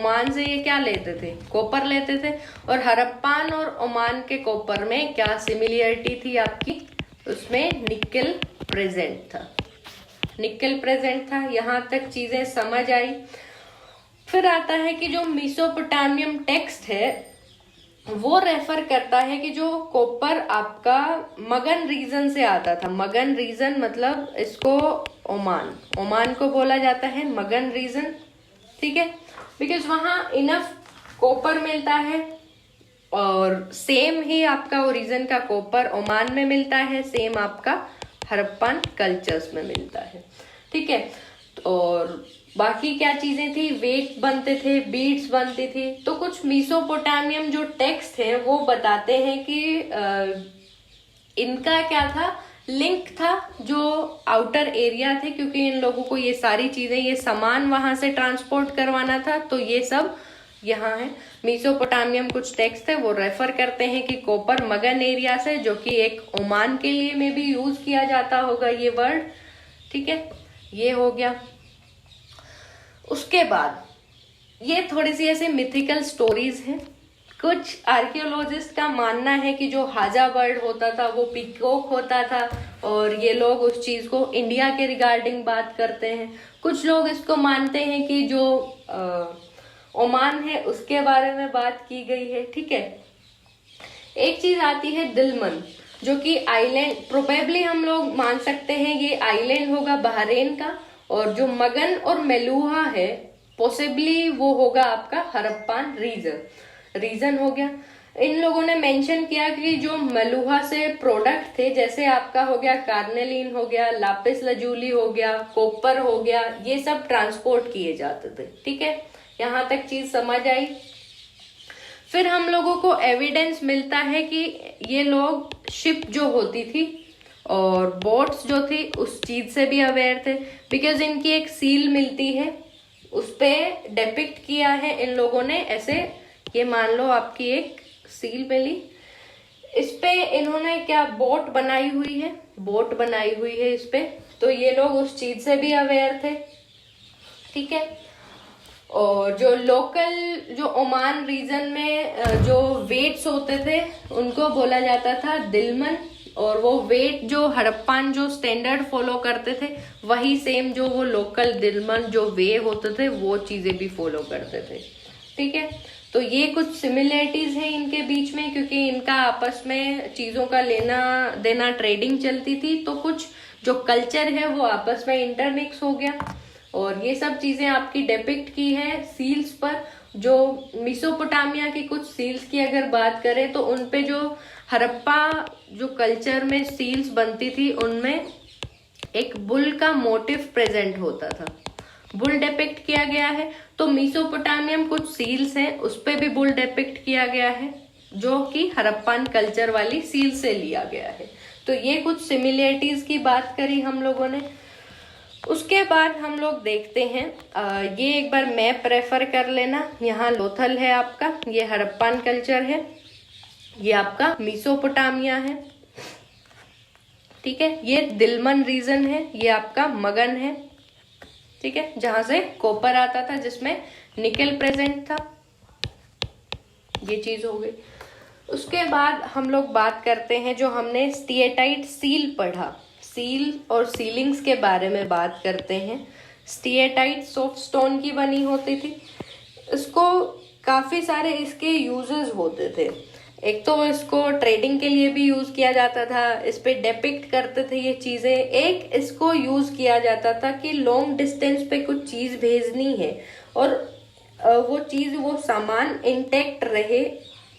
Oman से ये क्या लेते थे, कॉपर लेते थे। और हड़प्पान और ओमान के कॉपर में क्या सिमिलरिटी थी आपकी, उसमें निकल प्रेजेंट था, निकल प्रेजेंट था। यहां तक चीजें समझ आई। फिर आता है कि जो मेसोपोटामियम टेक्स्ट है वो रेफर करता है कि जो कॉपर आपका मगन रीजन से आता था। मगन रीजन मतलब इसको ओमान, ओमान को बोला जाता है मगन रीजन, ठीक है, बिकॉज वहां इनफ कॉपर मिलता है और सेम ही आपका ओरिजिन का कॉपर ओमान में मिलता है, सेम आपका हड़प्पन कल्चर्स में मिलता है, ठीक है। और बाकी क्या चीजें थी, वेट बनते थे, बीड्स बनती थी। तो कुछ मेसोपोटामियम जो टेक्स्ट है वो बताते हैं कि इनका क्या था, लिंक था जो आउटर एरिया थे, क्योंकि इन लोगों को ये सारी चीजें, ये सामान वहां से ट्रांसपोर्ट करवाना था, तो ये सब यहाँ है। मेसोपोटामियम कुछ टेक्स्ट है वो रेफर करते हैं कि कॉपर मगन एरिया से, जो कि एक ओमान के लिए में भी यूज किया जाता होगा ये वर्ड, ठीक है। ये हो गया। उसके बाद ये थोड़ी सी ऐसे मिथिकल स्टोरीज हैं। कुछ आर्कियोलॉजिस्ट का मानना है कि जो हाजा बर्ड होता था वो पीकॉक होता था, और ये लोग उस चीज को इंडिया के रिगार्डिंग बात करते हैं। कुछ लोग इसको मानते हैं कि जो ओमान है उसके बारे में बात की गई है, ठीक है। एक चीज आती है दिलमन, जो कि आइलैंड, प्रोबेबली हम लोग मान सकते हैं ये आइलैंड होगा बहरेन का, और जो मगन और मेलुहा है पॉसिबली वो होगा आपका हड़प्पन रीजन हो गया। इन लोगों ने मेंशन किया कि जो मेलुहा से प्रोडक्ट थे, जैसे आपका हो गया कार्नेलिन हो गया, लापिस लजूली हो गया, कॉपर हो गया, ये सब ट्रांसपोर्ट किए जाते थे, ठीक है। यहां तक चीज समझ आई। फिर हम लोगों को एविडेंस मिलता है कि ये लोग शिप जो होती थी और बोट्स जो थी उस चीज से भी अवेयर थे, बिकॉज इनकी एक सील मिलती है, उस पे डिपिक्ट किया है इन लोगों ने ऐसे, ये मान लो आपकी एक सील मिली, इस पे इन्होंने क्या बोट बनाई हुई है, बोट बनाई हुई है इस पे, तो ये लोग उस चीज से भी अवेयर थे, ठीक है। और जो लोकल जो ओमान रीजन में जो वेट्स होते थे उनको बोला जाता था दिलमन, और वो वेट जो हड़प्पन जो स्टैंडर्ड फॉलो करते थे वही सेम जो वो लोकल दिलमन जो वे होते थे वो चीजें भी फॉलो करते थे, ठीक है। तो ये कुछ सिमिलरिटीज है इनके बीच में, क्योंकि इनका आपस में चीजों का लेना देना, ट्रेडिंग चलती थी, तो कुछ जो कल्चर है वो आपस में इंटरमिक्स हो गया। और ये सब चीजें आपकी डिपिक्ट की है सील्स पर। जो मेसोपोटामिया की कुछ सील्स की अगर बात करें तो उनपे जो हड़प्पा जो कल्चर में सील्स बनती थी उनमें एक बुल का मोटिव प्रेजेंट होता था, बुल डिपिक्ट किया गया है। तो मेसोपोटामियम कुछ सील्स हैं उस पे भी बुल डिपिक्ट किया गया है, जो कि हड़प्पन कल्चर वाली सील से लिया गया है। तो ये कुछ सिमिलरिटीज की बात करी हम लोगों ने। उसके बाद हम लोग देखते हैं, ये एक बार मैप रेफर कर लेना, यहाँ लोथल है आपका, ये हड़प्पन कल्चर है, ये आपका मेसोपोटामिया है, ठीक है। ये दिलमन रीजन है, ये आपका मगन है, ठीक है, जहां से कॉपर आता था जिसमें निकल प्रेजेंट था, ये चीज हो गई। उसके बाद हम लोग बात करते हैं, जो हमने स्टिएटाइट सील पढ़ा, सील और सीलिंग्स के बारे में बात करते हैं। स्टिएटाइट सॉफ्ट स्टोन की बनी होती थी, इसको काफी सारे इसके यूजेस होते थे। एक तो इसको ट्रेडिंग के लिए भी यूज किया जाता था, इस पे डिपिक्ट करते थे ये चीजें। एक इसको यूज किया जाता था कि लॉन्ग डिस्टेंस पे कुछ चीज भेजनी है और वो चीज वो सामान इंटेक्ट रहे,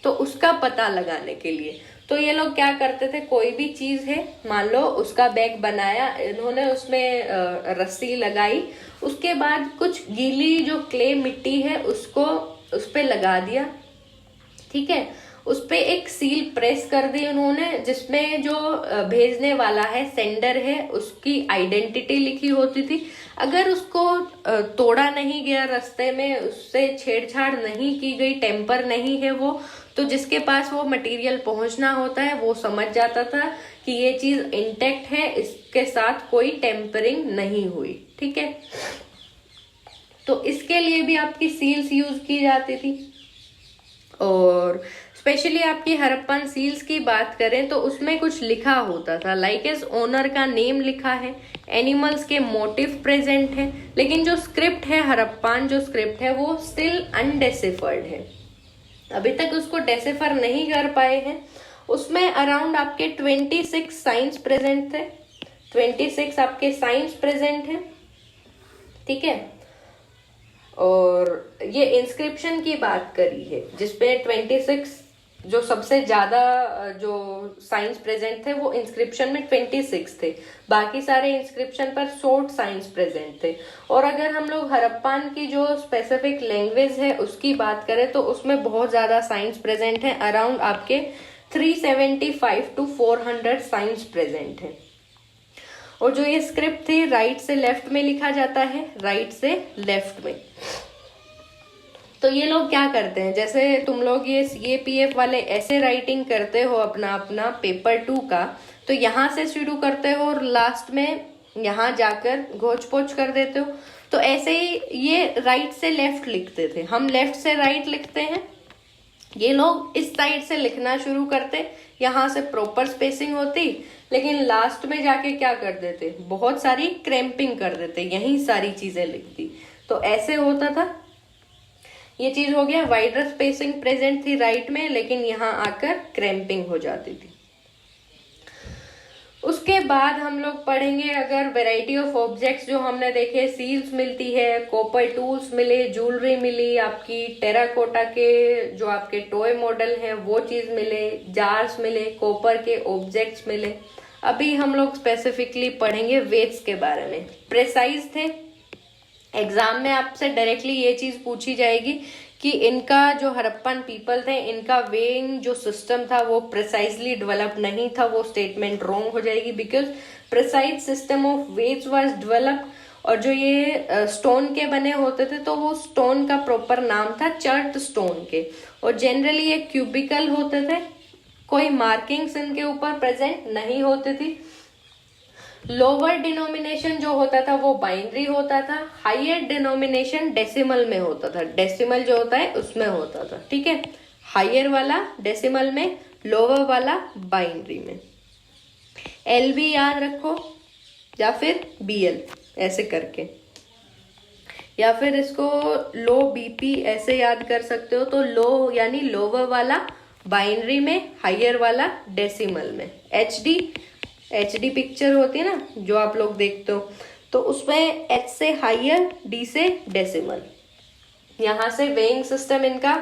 तो उसका पता लगाने के लिए। तो ये लोग क्या करते थे, कोई भी चीज है, मान लो उसका बैग बनाया इन्होंने, उसमें रस्सी लगाई, उसके बाद कुछ गीली जो क्ले मिट्टी है उसको उस पे लगा दिया, ठीक है। उस पे एक सील प्रेस कर दी उन्होंने, जिसमें जो भेजने वाला है, सेंडर है, उसकी आइडेंटिटी लिखी होती थी। अगर उसको तोड़ा नहीं गया रास्ते में, उससे छेड़छाड़ नहीं की गई, टेम्पर नहीं है वो, तो जिसके पास वो मटेरियल पहुंचना होता है वो समझ जाता था कि ये चीज इंटेक्ट है, इसके साथ कोई टेम्परिंग नहीं हुई, ठीक है। तो इसके लिए भी आपकी सील्स यूज की जाती थी। और स्पेशली आपकी हड़प्पन सील्स की बात करें तो उसमें कुछ लिखा होता था, लाइक एज ओनर का नेम लिखा है, एनिमल्स के मोटिव प्रेजेंट है, लेकिन जो स्क्रिप्ट है, हड़प्पन जो स्क्रिप्ट है वो स्टिल अनडेसिफर्ड है, अभी तक उसको डेसिफर नहीं कर पाए हैं। उसमें अराउंड आपके 26 साइंस प्रेजेंट थे, 26 आपके साइंस प्रेजेंट है, ठीक है। और ये इंस्क्रिप्शन की बात करी है जिसपे 26 जो सबसे ज्यादा जो साइंस प्रेजेंट थे वो इंस्क्रिप्शन में 26 थे, बाकी सारे इंस्क्रिप्शन पर शॉर्ट साइंस प्रेजेंट थे। और अगर हम लोग हड़प्पन की जो स्पेसिफिक लैंग्वेज है उसकी बात करें तो उसमें बहुत ज्यादा साइंस प्रेजेंट है, अराउंड आपके 375 to 400 साइंस प्रेजेंट है। और जो ये स्क्रिप्ट थी राइट से लेफ्ट में लिखा जाता है, राइट से लेफ्ट में। तो ये लोग क्या करते हैं, जैसे तुम लोग ये CAPF वाले ऐसे राइटिंग करते हो अपना अपना पेपर 2 का, तो यहाँ से शुरू करते हो और लास्ट में यहाँ जाकर घोच पोच कर देते हो। तो ऐसे ही ये राइट से लेफ्ट लिखते थे, हम लेफ्ट से राइट लिखते हैं, ये लोग इस साइड से लिखना शुरू करते, यहाँ से प्रॉपर स्पेसिंग होती, लेकिन लास्ट में जाके क्या कर देते, बहुत सारी क्रैम्पिंग कर देते, यही सारी चीजें लिखती। तो ऐसे होता था। ये चीज हो गया, वाइडर स्पेसिंग प्रेजेंट थी राइट में, लेकिन यहाँ आकर क्रैम्पिंग हो जाती थी। उसके बाद हम लोग पढ़ेंगे अगर वैरायटी ऑफ ऑब्जेक्ट्स जो हमने देखे, सील्स मिलती है, कॉपर टूल्स मिले, ज्वेलरी मिली, आपकी टेराकोटा के जो आपके टॉय मॉडल हैं वो चीज मिले, जार्स मिले, कॉपर के ऑब्जेक्ट्स मिले। अभी हम लोग स्पेसिफिकली पढ़ेंगे वेट्स के बारे में। प्रेसाइज थे, एग्जाम में आपसे डायरेक्टली ये चीज पूछी जाएगी कि इनका जो हड़प्पन पीपल थे, इनका वेइंग जो सिस्टम था वो प्रिसाइजली डेवलप नहीं था, वो स्टेटमेंट रॉन्ग हो जाएगी, because precise system of weights was developed. और जो ये स्टोन के बने होते थे तो वो स्टोन का प्रॉपर नाम था चर्ट स्टोन के, और जनरली ये क्यूबिकल होते थे, कोई मार्किंग्स इनके ऊपर प्रेजेंट नहीं होती थी। लोअर डिनोमिनेशन जो होता था वो बाइनरी होता था, हायर डिनोमिनेशन डेसिमल में होता था, डेसिमल जो होता है उसमें होता था, ठीक है। हायर वाला डेसिमल में, लोअर वाला बाइनरी में। LB याद रखो या फिर BL ऐसे करके, या फिर इसको लो BP ऐसे याद कर सकते हो। तो लो यानी लोअर वाला बाइनरी में, हायर वाला डेसिमल में। HD पिक्चर होती है ना जो आप लोग देखते हो, तो उसमें H से हायर, D से डेसिमल, यहां से वेइंग सिस्टम इनका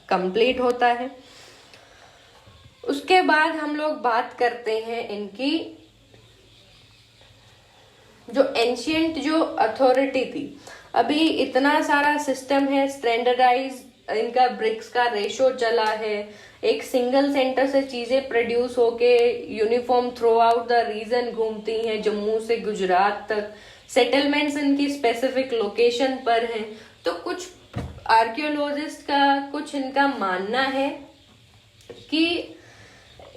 कंप्लीट होता है। उसके बाद हम लोग बात करते हैं इनकी जो एंशियंट जो अथॉरिटी थी। अभी इतना सारा सिस्टम है, स्टैंडर्डाइज इनका ब्रिक्स का रेशो चला है, एक सिंगल सेंटर से चीजें प्रोड्यूस होके uniform throughout the region घूमती हैं, जम्मू से गुजरात तक। सेटलमेंट्स इनकी स्पेसिफिक लोकेशन पर हैं। तो कुछ आर्कियोलॉजिस्ट का कुछ इनका मानना है कि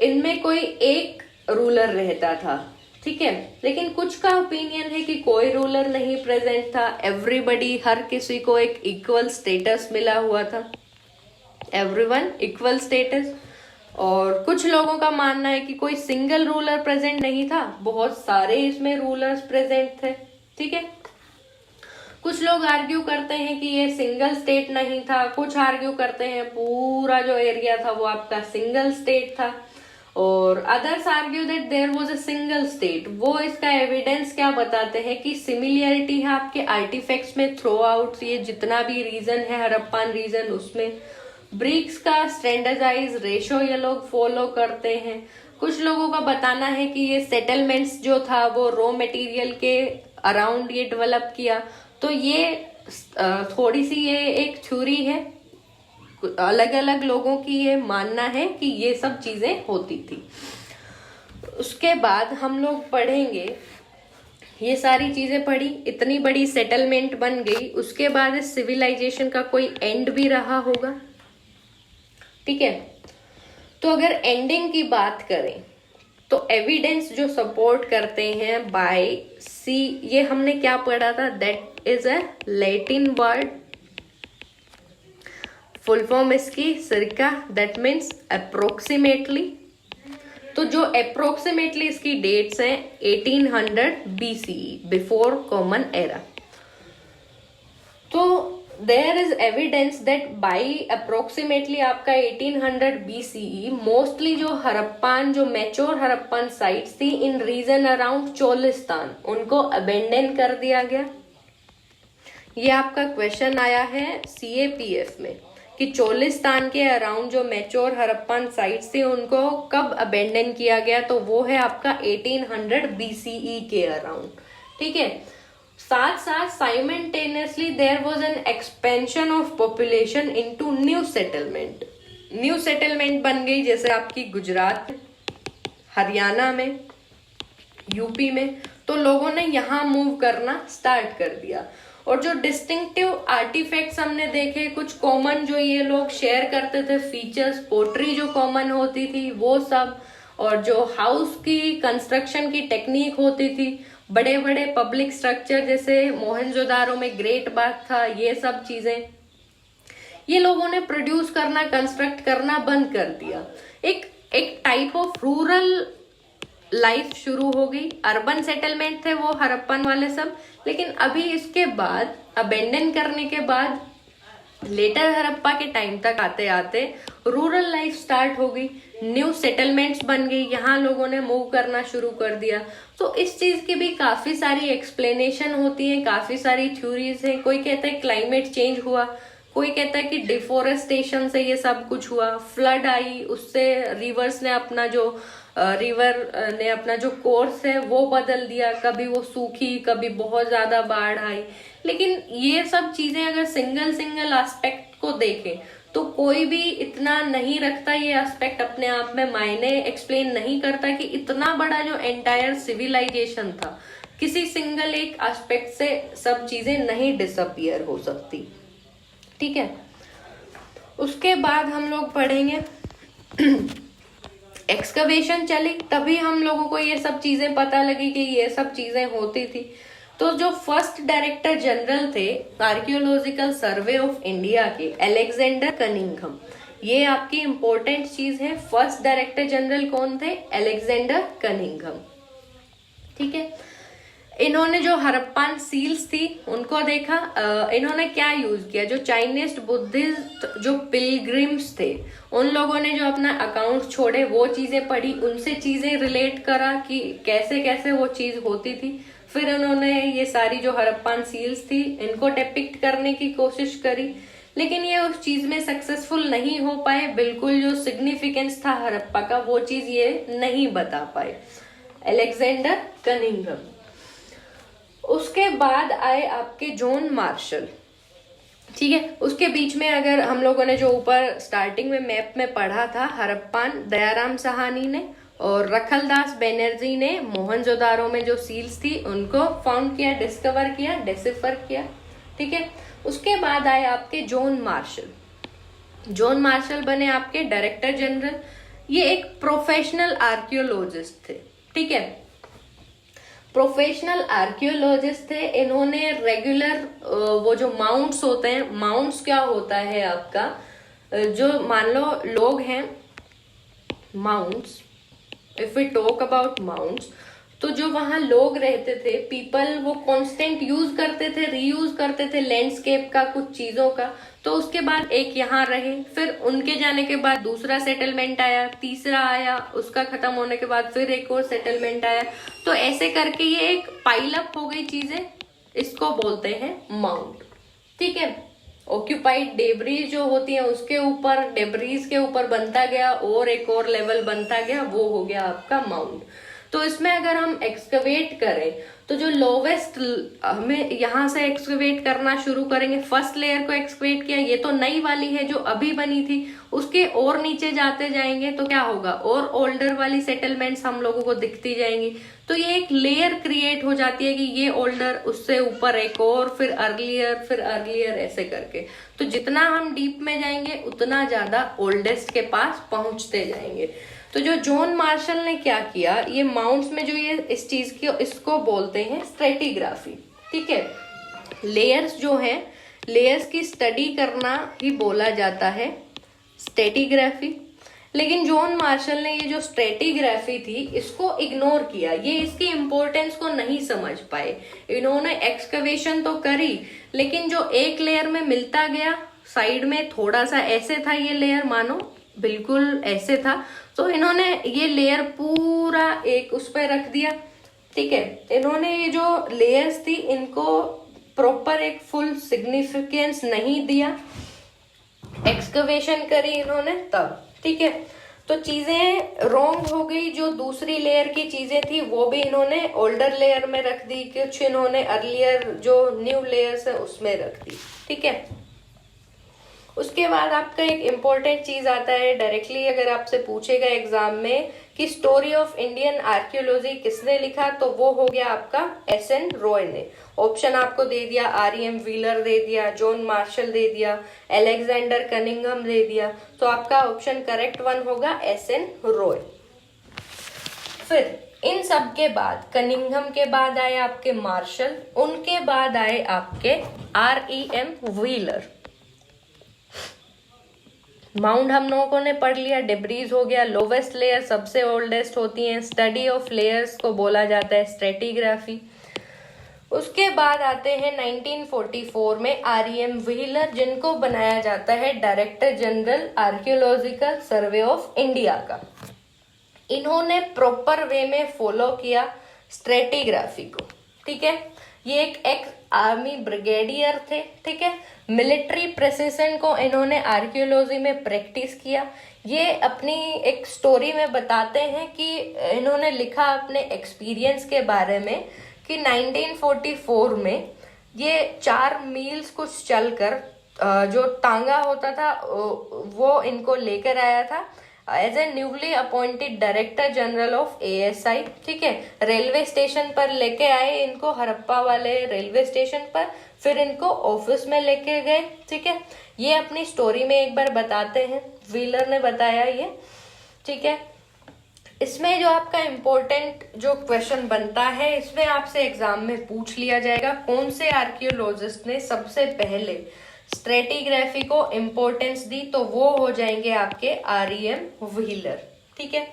इनमें कोई एक रूलर रहता था, ठीक है, लेकिन कुछ का ओपिनियन है कि कोई रूलर नहीं प्रेजेंट था, एवरीबडी, हर किसी को एक इक्वल स्टेटस मिला हुआ था, एवरीवन इक्वल स्टेटस। और कुछ लोगों का मानना है कि कोई सिंगल रूलर प्रेजेंट नहीं था, बहुत सारे इसमें रूलर्स प्रेजेंट थे, ठीक है। कुछ लोग आर्ग्यू करते हैं कि ये सिंगल स्टेट नहीं था, कुछ आर्ग्यू करते हैं पूरा जो एरिया था वो आपका सिंगल स्टेट था, और others argue that there was a single state. वो इसका एविडेंस क्या बताते हैं कि सिमिलैरिटी है आपके आर्टिफैक्ट्स में थ्रू आउट, ये जितना भी रीजन है हड़प्पन रीजन उसमें। ब्रिक्स का स्टैंडर्डाइज रेशो ये लोग फॉलो करते हैं। कुछ लोगों का बताना है कि ये सेटलमेंट्स जो था वो रॉ मटेरियल के अराउंड ये डेवलप किया। तो ये थोड़ी सी ये एक थ्योरी है, अलग अलग लोगों की ये मानना है कि ये सब चीजें होती थी। उसके बाद हम लोग पढ़ेंगे, ये सारी चीजें पढ़ी, इतनी बड़ी सेटलमेंट बन गई, उसके बाद इस सिविलाइजेशन का कोई एंड भी रहा होगा, ठीक है। तो अगर एंडिंग की बात करें तो एविडेंस जो सपोर्ट करते हैं बाय सी, ये हमने क्या पढ़ा था, that is a Latin word, full form इसकी सिरका, दैट मीन्स अप्रोक्सीमेटली। तो जो अप्रोक्सीमेटली इसकी डेट्स हैं 1800 BCE, बिफोर कॉमन एरा। तो there is evidence that by approximately आपका 1800 BCE मोस्टली जो हड़प्पन, जो मैच्योर हड़प्पन साइट्स थी इन रीजन अराउंड चोलिस्तान, उनको अबेंडन कर दिया गया। ये आपका क्वेश्चन आया है CAPF में कि चोलिस्तान के अराउंड जो मैच्योर हड़प्पन साइट्स थी उनको कब अबेंडन किया गया, तो वो है आपका 1800 BCE के अराउंड। ठीक है, साथ साथ simultaneously there was an expansion of population into new settlement. New settlement बन गई, जैसे आपकी गुजरात, हरियाणा में, यूपी में, तो लोगों ने यहाँ मूव करना स्टार्ट कर दिया। और जो डिस्टिंक्टिव आर्टिफैक्ट्स हमने देखे, कुछ कॉमन जो ये लोग शेयर करते थे फीचर्स, पोट्री जो कॉमन होती थी वो सब, और जो हाउस की कंस्ट्रक्शन की टेक्निक होती थी, बड़े बड़े पब्लिक स्ट्रक्चर जैसे मोहनजोदारो में ग्रेट बाथ था, ये सब चीजें ये लोगों ने प्रोड्यूस करना, कंस्ट्रक्ट करना बंद कर दिया। एक टाइप ऑफ रूरल लाइफ शुरू हो गई। अर्बन सेटलमेंट थे वो हड़प्पन वाले सब, लेकिन अभी इसके बाद अबेंडन करने के बाद लेटर हड़प्पा के टाइम तक आते आते रूरल लाइफ स्टार्ट हो गई, न्यू सेटलमेंट्स बन गई, यहाँ लोगों ने मूव करना शुरू कर दिया। तो इस चीज की भी काफी सारी एक्सप्लेनेशन होती है, काफी सारी थ्योरीज है। कोई कहता है क्लाइमेट चेंज हुआ, कोई कहता है कि डिफोरेस्टेशन से ये सब कुछ हुआ, फ्लड आई, उससे रिवर्स ने अपना जो कोर्स है वो बदल दिया, कभी वो सूखी, कभी बहुत ज्यादा बाढ़ आई। लेकिन ये सब चीजें अगर सिंगल सिंगल एस्पेक्ट को देखें तो कोई भी इतना नहीं रखता, ये एस्पेक्ट अपने आप में मायने एक्सप्लेन नहीं करता कि इतना बड़ा जो एंटायर सिविलाइजेशन था, किसी सिंगल एक एस्पेक्ट से सब चीजें नहीं डिसअपियर हो सकती। ठीक है, उसके बाद हम लोग पढ़ेंगे एक्सकवेशन चली, तभी हम लोगों को ये सब चीजें पता लगी कि ये सब चीजें होती थी। तो जो फर्स्ट डायरेक्टर जनरल थे आर्कियोलॉजिकल सर्वे ऑफ इंडिया के, अलेक्जेंडर कनिंघम, ये आपकी इंपॉर्टेंट चीज है। फर्स्ट डायरेक्टर जनरल कौन थे? Alexander Cunningham. ठीक है, इन्होंने जो हड़प्पन सील्स थी उनको देखा। इन्होंने क्या यूज किया, जो चाइनीज बुद्धिस्ट जो पिलग्रिम्स थे उन लोगों ने जो अपना अकाउंट छोड़े वो चीजें पढ़ी, उनसे चीजें रिलेट करा कि कैसे कैसे वो चीज होती थी। फिर उन्होंने ये सारी जो हड़प्पन सील्स थी इनको डिपिक्ट करने की कोशिश करी, लेकिन ये उस चीज में सक्सेसफुल नहीं हो पाए। बिल्कुल जो सिग्निफिकेंस था हड़प्पा का वो चीज ये नहीं बता पाए अलेक्जेंडर कनिंघम। उसके बाद आए आपके जॉन मार्शल। ठीक है, उसके बीच में अगर हम लोगों ने जो ऊपर स्टार्टिंग में मैप में पढ़ा था, हड़प्पन दयाराम साहनी ने और रखलदास बनर्जी ने मोहनजोदारो में जो सील्स थी उनको फाउंड किया, डिस्कवर किया, डिसिफर किया। ठीक है, उसके बाद आए आपके जॉन मार्शल। जॉन मार्शल बने आपके डायरेक्टर जनरल। ये एक प्रोफेशनल आर्कियोलॉजिस्ट थे। ठीक है, प्रोफेशनल आर्कियोलॉजिस्ट थे। इन्होंने रेगुलर वो जो माउंट्स होते हैं, माउंट्स क्या होता है आपका, जो मान लो लोग हैं, mounds, if we talk about mounds, तो जो वहां लोग रहते थे, पीपल, वो कांस्टेंट यूज करते थे, रीयूज करते थे लैंडस्केप का, कुछ चीजों का। तो उसके बाद एक यहाँ रहे, फिर उनके जाने के बाद दूसरा सेटलमेंट आया, तीसरा आया, उसका खत्म होने के बाद फिर एक और सेटलमेंट आया। तो ऐसे करके ये एक पाइल अप हो गई चीजें, इसको बोलते हैं माउंट। ठीक है, ऑक्यूपाइड डेब्रीज जो होती है उसके ऊपर, डेब्रीज के ऊपर बनता गया और एक और लेवल बनता गया, वो हो गया आपका माउंट। तो इसमें अगर हम एक्सकवेट करें तो जो लोवेस्ट, हमें यहाँ से एक्सकवेट करना शुरू करेंगे, फर्स्ट लेयर को एक्सकवेट किया, ये तो नई वाली है जो अभी बनी थी, उसके और नीचे जाते जाएंगे तो क्या होगा, और ओल्डर वाली सेटलमेंट्स हम लोगों को दिखती जाएंगी। तो ये एक लेयर क्रिएट हो जाती है कि ये ओल्डर, उससे ऊपर एक और, फिर अर्लियर, ऐसे करके। तो जितना हम डीप में जाएंगे उतना ज्यादा ओल्डेस्ट के पास पहुंचते जाएंगे। तो जो जॉन मार्शल ने क्या किया, ये माउंट्स में जो ये इस चीज की, इसको बोलते हैं स्ट्रेटिग्राफी। ठीक है, लेयर्स जो हैं, लेयर्स की स्टडी करना ही बोला जाता है स्ट्रेटिग्राफी। लेकिन जॉन मार्शल ने ये जो स्ट्रेटिग्राफी थी इसको इग्नोर किया, ये इसकी इम्पोर्टेंस को नहीं समझ पाए। इन्होंने एक्सकवेशन तो करी, लेकिन जो एक लेयर में मिलता गया, साइड में थोड़ा सा ऐसे था ये लेयर, मानो बिल्कुल ऐसे था, तो इन्होंने ये लेयर पूरा एक उस पर रख दिया। ठीक है, इन्होंने ये जो लेयर्स थी इनको प्रॉपर एक फुल सिग्निफिकेंस नहीं दिया। एक्सकवेशन करी इन्होंने तब। ठीक है, तो चीजें रॉन्ग हो गई। जो दूसरी लेयर की चीजें थी वो भी इन्होंने ओल्डर लेयर में रख दी, कुछ इन्होंने अर्लियर जो न्यू लेयर्स है उसमें रख दी। ठीक है, उसके बाद आपका एक इम्पोर्टेंट चीज आता है, डायरेक्टली अगर आपसे पूछेगा एग्जाम में कि स्टोरी ऑफ इंडियन आर्कियोलॉजी किसने लिखा, तो वो हो गया आपका एस.एन. रॉय ने। ऑप्शन आपको दे दिया, आर.ई.एम. व्हीलर दे दिया, जॉन मार्शल दे दिया, अलेक्जेंडर कनिंघम दे दिया, तो आपका ऑप्शन करेक्ट वन होगा एस.एन. रॉय। फिर इन सब के बाद, कनिंघम के बाद आए आपके मार्शल, उनके बाद आए आपके आर.ई.एम. व्हीलर। माउंट हम लोगों ने पढ़ लिया, डिब्रीज हो गया, लोवेस्ट लेयर सबसे ओल्डेस्ट होती हैं, स्टडी ऑफ लेयर्स को बोला जाता है स्ट्रेटिग्राफी। उसके बाद आते हैं 1944 में आर.ई.एम. व्हीलर, जिनको बनाया जाता है director general archaeological survey of India का। इन्होंने प्रॉपर वे में फॉलो किया स्ट्रेटिग्राफी को। ठीक है, ये एक एक्स आर्मी ब्रिगेडियर थे। ठीक है, मिलिट्री प्रिसिशन को इन्होंने आर्कियोलॉजी में प्रैक्टिस किया। ये अपनी एक स्टोरी में बताते हैं कि इन्होंने लिखा अपने एक्सपीरियंस के बारे में कि 1944 में ये 4 मील्स कुछ चलकर जो टांगा होता था वो इनको लेकर आया था as a newly appointed director general of ASI। ठीक है, रेलवे स्टेशन पर लेके आए इनको, हड़प्पा वाले रेलवे स्टेशन पर, फिर इनको ऑफिस में लेके गए। ठीक है, ये अपनी स्टोरी में एक बार बताते हैं, व्हीलर ने बताया ये। ठीक है, इसमें जो आपका इम्पोर्टेंट जो क्वेश्चन बनता है, इसमें आपसे एग्जाम में पूछ लिया जाएगा कौन से आर्कियोलॉजिस्ट ने सबसे पहले स्ट्रेटिग्राफी को इम्पोर्टेंस दी, तो वो हो जाएंगे आपके आर.ई.एम. व्हीलर। ठीक है,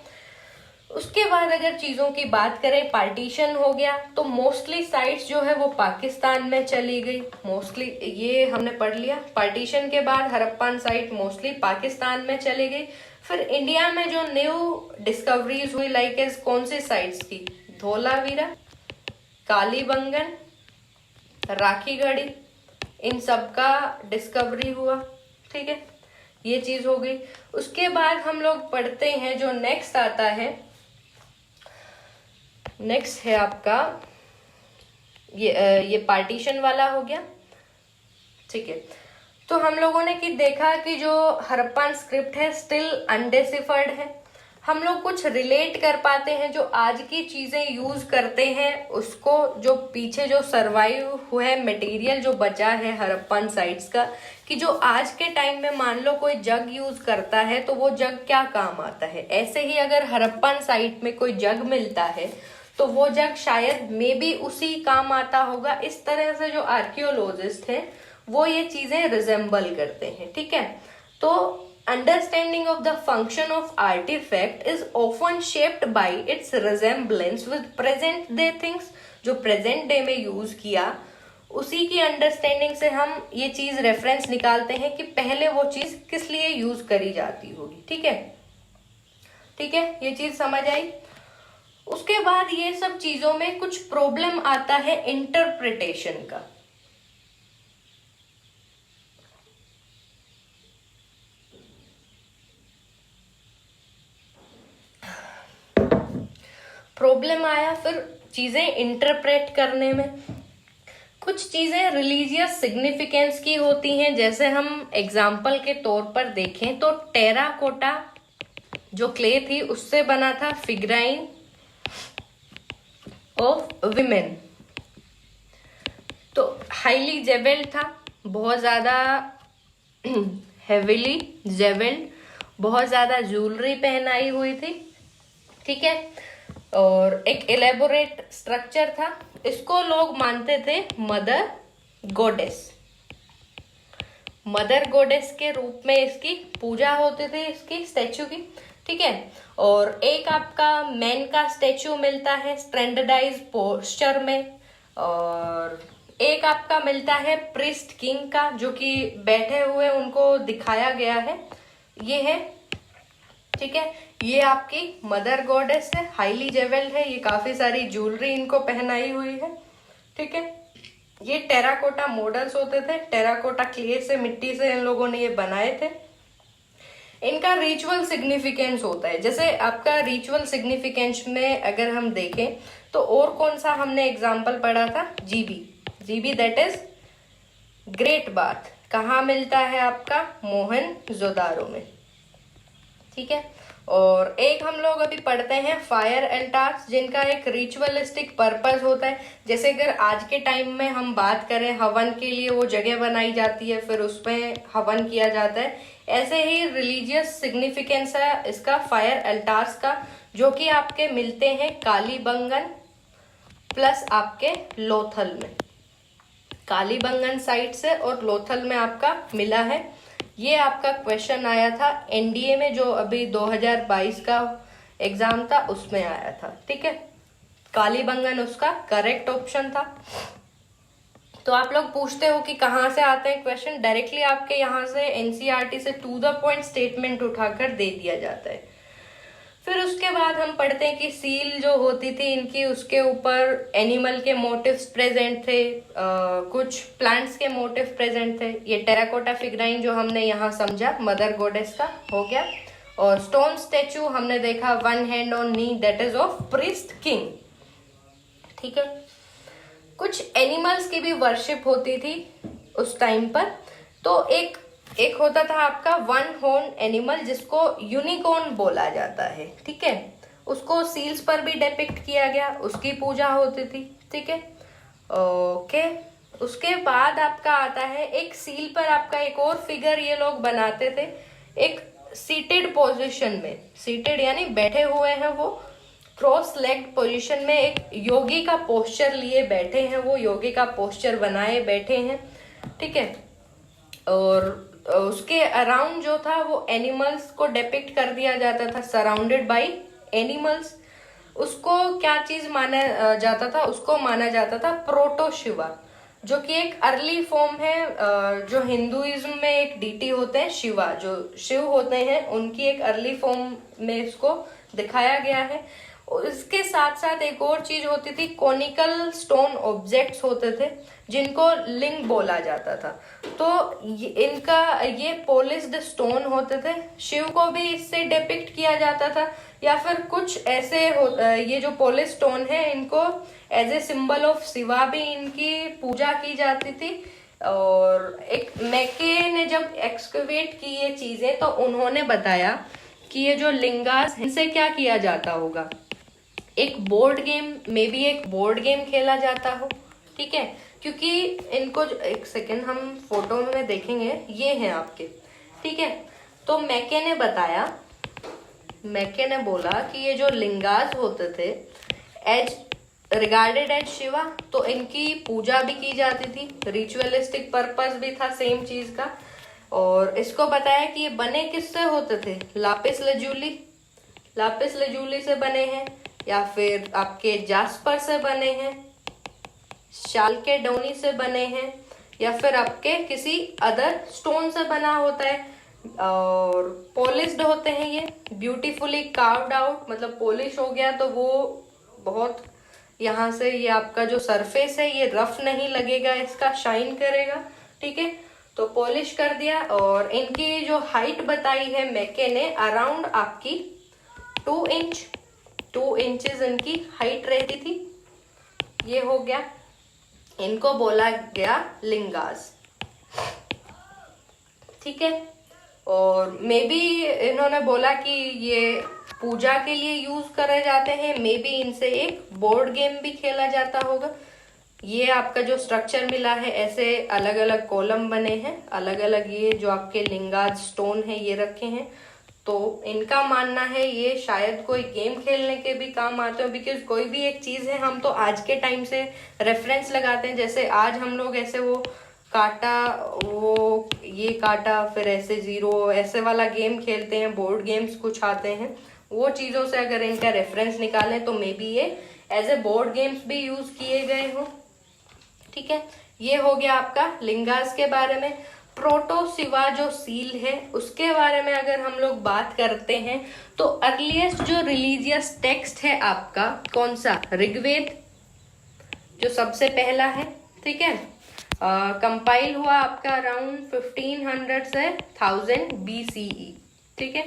उसके बाद अगर चीजों की बात करें, पार्टीशन हो गया, तो मोस्टली साइट्स जो है वो पाकिस्तान में चली गई। मोस्टली ये हमने पढ़ लिया, पार्टीशन के बाद हड़प्पन साइट मोस्टली पाकिस्तान में चली गई। फिर इंडिया में जो न्यू डिस्कवरीज हुई, लाइक एज कौन सी साइट्स की, धोलावीरा, कालीबंगन, राखीगढ़ी, इन सब का डिस्कवरी हुआ। ठीक है, ये चीज हो गई। उसके बाद हम लोग पढ़ते हैं जो नेक्स्ट आता है, नेक्स्ट है आपका ये पार्टीशन वाला हो गया। ठीक है, तो हम लोगों ने कि देखा कि जो हड़प्पन स्क्रिप्ट है स्टिल अनडिसिफर्ड है। हम लोग कुछ रिलेट कर पाते हैं, जो आज की चीजें यूज करते हैं उसको, जो पीछे जो सर्वाइव हुआ है मटेरियल जो बचा है हड़प्पन साइट्स का, कि जो आज के टाइम में मान लो कोई जग यूज करता है तो वो जग क्या काम आता है। ऐसे ही अगर हड़प्पन साइट में कोई जग मिलता है तो वो जग शायद मे बी उसी काम आता होगा। इस तरह से जो आर्कियोलॉजिस्ट हैं वो ये चीजें रिजेंबल करते हैं। ठीक है, तो understanding of the function of artifact is often shaped by its resemblance with present day things। जो present day में यूज किया उसी की अंडरस्टैंडिंग से हम ये चीज रेफरेंस निकालते हैं कि पहले वो चीज किस लिए यूज करी जाती होगी। ठीक है, ठीक है, ये चीज समझ आई। उसके बाद ये सब चीजों में कुछ प्रॉब्लम आता है इंटरप्रिटेशन का। प्रॉब्लम आया फिर चीजें इंटरप्रेट करने में। कुछ चीजें रिलीजियस सिग्निफिकेंस की होती हैं, जैसे हम एग्जाम्पल के तौर पर देखें तो टेराकोटा जो क्ले थी उससे बना था फिगराइन ऑफ विमेन, तो हाईली जेवेल्ड था, बहुत ज्यादा हेविली जेवेल्ड, बहुत ज्यादा ज्वेलरी पहनाई हुई थी। ठीक है, और एक एलेबोरेट स्ट्रक्चर था। इसको लोग मानते थे मदर गॉडेस, मदर गॉडेस के रूप में इसकी पूजा होती थी, इसकी स्टैचू की, ठीक है। और एक आपका मैन का स्टैचू मिलता है स्टैंडर्डाइज पोस्चर में, और एक आपका मिलता है प्रिस्ट किंग का, जो कि बैठे हुए उनको दिखाया गया है, ये है, ठीक है। ये आपकी मदर गॉडेस है, हाईली जेवेल्ड है, ये काफी सारी ज्वेलरी इनको पहनाई हुई है, ठीक है। ये टेराकोटा मॉडल्स होते थे, टेराकोटा क्ले से, मिट्टी से इन लोगों ने ये बनाए थे। इनका रिचुअल सिग्निफिकेंस होता है, जैसे आपका रिचुअल सिग्निफिकेंस में अगर हम देखें तो और कौन सा हमने एग्जाम्पल पढ़ा था, GB, GB that is great bath, कहाँ मिलता है आपका, मोहनजोदारो में, ठीक है। और एक हम लोग अभी पढ़ते हैं फायर एल्टार्स, जिनका एक रिचुअलिस्टिक पर्पस होता है। जैसे अगर आज के टाइम में हम बात करें, हवन के लिए वो जगह बनाई जाती है, फिर उसमें हवन किया जाता है, ऐसे ही रिलीजियस सिग्निफिकेंस है इसका फायर एल्टार्स का, जो कि आपके मिलते हैं कालीबंगन प्लस आपके लोथल में, कालीबंगन साइड से और लोथल में आपका मिला है। ये आपका क्वेश्चन आया था एनडीए में, जो अभी 2022 का एग्जाम था उसमें आया था, ठीक है। कालीबंगन उसका करेक्ट ऑप्शन था। तो आप लोग पूछते हो कि कहाँ से आते हैं क्वेश्चन, डायरेक्टली आपके यहाँ से एनसीईआरटी से टू द पॉइंट स्टेटमेंट उठाकर दे दिया जाता है। फिर उसके बाद हम पढ़ते हैं कि सील जो होती थी इनकी, उसके ऊपर एनिमल के मोटिव्स प्रेजेंट थे, कुछ प्लांट्स के मोटिव प्रेजेंट थे। ये टेराकोटा फिगराइन जो हमने यहाँ समझा मदर गॉडेस का हो गया। और स्टोन स्टेचू हमने देखा one hand on knee, that is of priest king, ठीक है। कुछ एनिमल्स की भी वर्शिप होती थी उस टाइम पर। तो एक होता था आपका वन हॉर्न एनिमल, जिसको यूनिकॉर्न बोला जाता है, ठीक है। उसको सील्स पर भी डिपिक्ट किया गया, उसकी पूजा होती थी, ठीक है, ओके। उसके बाद आपका आता है एक सील पर आपका एक और फिगर ये लोग बनाते थे, एक सीटेड पोजीशन में, सीटेड यानी बैठे हुए हैं वो, क्रॉस लेग्ड पोजीशन में, एक योगी का पोस्चर लिए बैठे हैं, वो योगी का पोस्चर बनाए बैठे हैं, ठीक है। और उसके अराउंड जो था वो एनिमल्स को डिपिक्ट कर दिया जाता था, सराउंडेड बाय एनिमल्स। उसको क्या चीज माना जाता था, उसको माना जाता था प्रोटो शिवा, जो कि एक अर्ली फॉर्म है, जो हिंदुइज्म में एक डीटी होते हैं शिवा, जो शिव होते हैं, उनकी एक अर्ली फॉर्म में इसको दिखाया गया है। इसके साथ साथ एक और चीज होती थी, कॉनिकल स्टोन ऑब्जेक्ट्स होते थे जिनको लिंग बोला जाता था। तो इनका ये पॉलिश्ड स्टोन होते थे, शिव को भी इससे डिपिक्ट किया जाता था, या फिर कुछ ऐसे ये जो पॉलिश स्टोन है इनको as a symbol of Shiva भी इनकी पूजा की जाती थी। और एक मैके ने जब एक्सकवेट की ये चीजें, तो उन्होंने बताया कि ये जो लिंगास, इनसे क्या किया जाता होगा, एक बोर्ड गेम, मे बी एक बोर्ड गेम खेला जाता हो, ठीक है। क्योंकि इनको एक सेकेंड हम फोटो में देखेंगे, ये हैं आपके, ठीक है। तो मैके ने बताया, मैके ने बोला कि ये जो लिंगास होते थे एज रिगार्डेड एज शिवा, तो इनकी पूजा भी की जाती थी, रिचुअलिस्टिक पर्पस भी था सेम चीज का। और इसको बताया कि ये बने किससे होते थे, लापिस लजूली, लापिस लजूली से बने हैं, या फिर आपके जास्पर से बने हैं, शालकेडोनी से बने हैं, या फिर आपके किसी अदर स्टोन से बना होता है। और पॉलिश्ड होते हैं ये, ब्यूटीफुली कार्व्ड आउट, मतलब पॉलिश हो गया तो वो बहुत, यहाँ से ये आपका जो सरफेस है ये रफ नहीं लगेगा, इसका शाइन करेगा, ठीक है। तो पॉलिश कर दिया। और इनकी जो हाइट बताई है मैके ने, अराउंड आपकी 2 इंच, 2 इंचेस इनकी हाइट रहती थी। ये हो गया, इनको बोला गया लिंगास, ठीक है। और मे बी इन्होंने बोला कि ये पूजा के लिए यूज करे जाते हैं, मे बी इनसे एक बोर्ड गेम भी खेला जाता होगा। ये आपका जो स्ट्रक्चर मिला है, ऐसे अलग अलग कॉलम बने हैं, अलग अलग ये जो आपके लिंगास स्टोन है ये रखे हैं। तो इनका मानना है ये शायद कोई गेम खेलने के भी काम आते हो, बिकॉज कोई भी एक चीज है हम तो आज के टाइम से रेफरेंस लगाते हैं। जैसे आज हम लोग ऐसे वो काटा, वो ये काटा फिर ऐसे जीरो, ऐसे वाला गेम खेलते हैं, बोर्ड गेम्स कुछ आते हैं, वो चीजों से अगर इनका रेफरेंस निकालें तो मे बी ये एज ए बोर्ड गेम्स भी यूज किए गए हो। ठीक है, ये हो गया आपका लिंगास के बारे में। प्रोटोसिवा जो सील है उसके बारे में अगर हम लोग बात करते हैं तो अर्लीस्ट जो रिलीजियस टेक्स्ट है आपका कौन सा, ऋग्वेद जो सबसे पहला है। ठीक है, कंपाइल हुआ आपका अराउंड 1500 से 1000 BCE। ठीक है,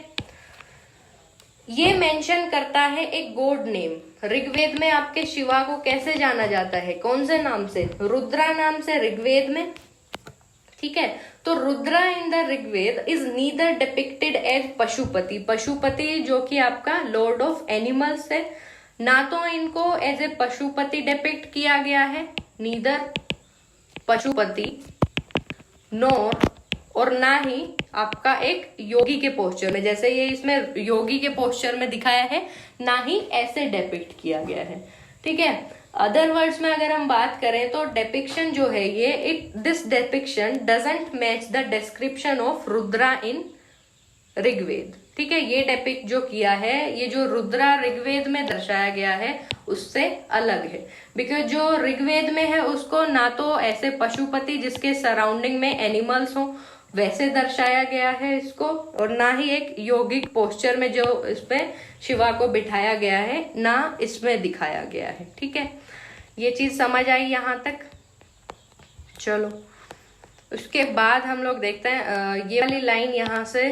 ये मेंशन करता है एक गॉड नेम। ऋग्वेद में आपके शिवा को कैसे जाना जाता है, कौन से नाम से, रुद्रा नाम से ऋग्वेद में। ठीक है, तो Rudra in the Rigveda is neither depicted as Pashupati, Pashupati जो कि आपका लॉर्ड ऑफ एनिमल्स है, ना तो इनको एज ए पशुपति डिपिक्ट किया गया है, नीदर पशुपति नोर, और ना ही आपका एक योगी के पोस्चर में, जैसे ये इसमें योगी के पोस्चर में दिखाया है, ना ही ऐसे डिपिक्ट किया गया है। ठीक है, अदर वर्ड्स में अगर हम बात करें तो डेपिक्शन जो है ये this depiction doesn't match the description of Rudra in Rigveda. ठीक है, ये डेपिक्ट जो किया है, ये जो रुद्रा ऋग्वेद में दर्शाया गया है उससे अलग है, बिकॉज जो ऋग्वेद में है उसको ना तो ऐसे पशुपति जिसके सराउंडिंग में एनिमल्स हो वैसे दर्शाया गया है इसको, और ना ही एक योगिक पोस्चर में जो इसमें शिवा को बिठाया गया है ना इसमें दिखाया गया है। ठीक है, ये चीज समझ आई यहाँ तक। चलो उसके बाद हम लोग देखते हैं, ये वाली लाइन यहाँ से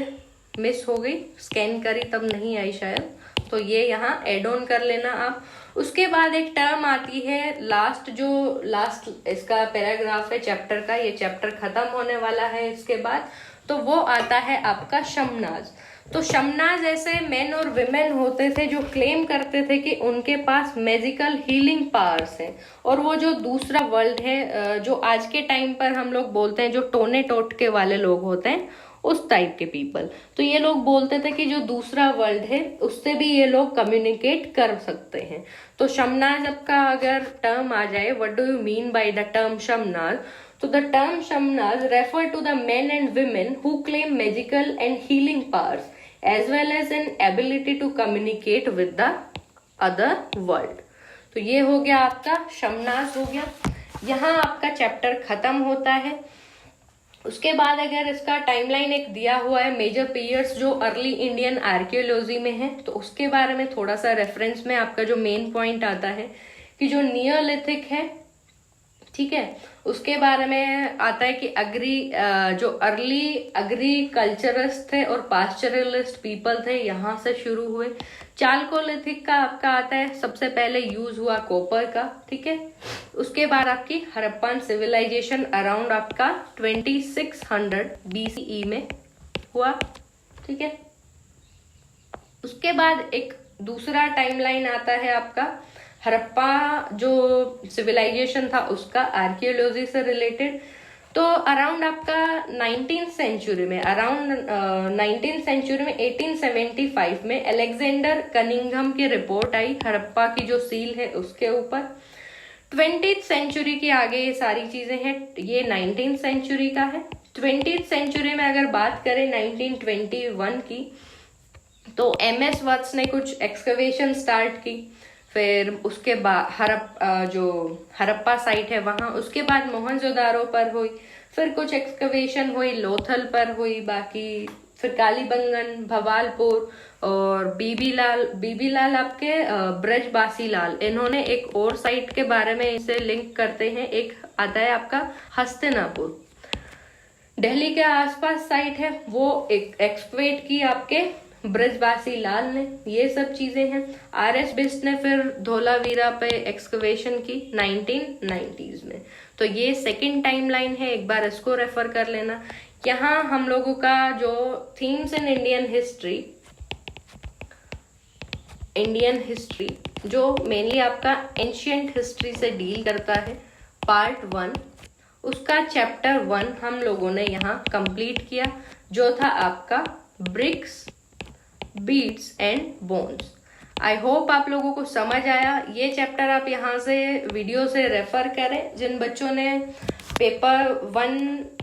मिस हो गई, स्कैन करी तब नहीं आई शायद, तो ये यहाँ एड ऑन कर लेना आप। उसके बाद एक टर्म आती है लास्ट इसका पैराग्राफ है चैप्टर का, ये चैप्टर खत्म होने वाला है इसके बाद, तो वो आता है आपका शमनाज। तो शमनाज ऐसे मेन और विमेन होते थे जो क्लेम करते थे कि उनके पास मैजिकल हीलिंग पावर्स हैं, और वो जो दूसरा वर्ल्ड है जो आज के टाइम पर हम लोग बोलते हैं जो टोने टोटके वाले लोग होते हैं उस टाइप के पीपल, तो ये लोग बोलते थे कि जो दूसरा वर्ल्ड है उससे भी ये लोग कम्युनिकेट कर सकते हैं। तो शमनाज आपका अगर टर्म आ जाए, what do you mean by the term shamans, तो the term shamans refer to the men and women who claim magical and healing powers as well as an ability to communicate with the other world। तो ये हो गया आपका शमनाज हो गया, यहाँ आपका चैप्टर खत्म होता है। उसके बाद अगर इसका टाइमलाइन एक दिया हुआ है मेजर पीरियड्स जो अर्ली इंडियन आर्कियोलॉजी में है, तो उसके बारे में थोड़ा सा रेफरेंस में आपका जो मेन पॉइंट आता है कि जो नियोलिथिक है, ठीक है, उसके बारे में आता है कि जो अर्ली एग्रीकल्चरिस्ट थे और पास्चरलिस्ट पीपल थे यहाँ से शुरू हुए। चालकोलिथिक का आपका आता है सबसे पहले यूज हुआ कॉपर का। ठीक है, उसके बाद आपकी हड़प्पन सिविलाइजेशन अराउंड आपका 2600 BCE में हुआ। ठीक है, उसके बाद एक दूसरा टाइमलाइन आता है आपका हड़प्पा जो सिविलाइजेशन था उसका आर्कियोलॉजी से रिलेटेड। तो अराउंड आपका 19th सेंचुरी में 1875 में अलेक्जेंडर कनिंघम की रिपोर्ट आई हड़प्पा की जो सील है उसके ऊपर। 20th सेंचुरी के आगे ये सारी चीजें हैं, ये 19th सेंचुरी का है। 20th सेंचुरी में अगर बात करें 1921 की, तो MS वत्स ने कुछ एक्सकवेशन स्टार्ट की, फिर उसके बाद जो हड़प्पा साइट है वहां, उसके बाद मोहनजोदारो पर हुई, फिर कुछ एक्सकवेशन हुई लोथल पर हुई, बाकी फिर कालीबंगन, भवालपुर और बीबीलाल आपके ब्रजबासी लाल, इन्होंने एक और साइट के बारे में इसे लिंक करते हैं। एक आता है आपका हस्तिनापुर, दिल्ली के आसपास साइट है, वो एक एक्सकवेट की आपके ब्रजबासी लाल ने। ये सब चीजें हैं। RS बिस्ट ने फिर धोलावीरा पे एक्सकवेशन की 1990s में। तो ये सेकंड टाइमलाइन है, एक बार इसको रेफर कर लेना। यहाँ हम लोगों का जो थीम्स इन इंडियन हिस्ट्री जो मेनली आपका एंशियंट हिस्ट्री से डील करता है, पार्ट 1, उसका चैप्टर 1 हम लोगों ने यहाँ कंप्लीट किया, जो था आपका bricks beads and bones. I hope आप लोगों को समझ आया। ये चैप्टर आप यहाँ से वीडियो से रेफर करें। जिन बच्चों ने पेपर 1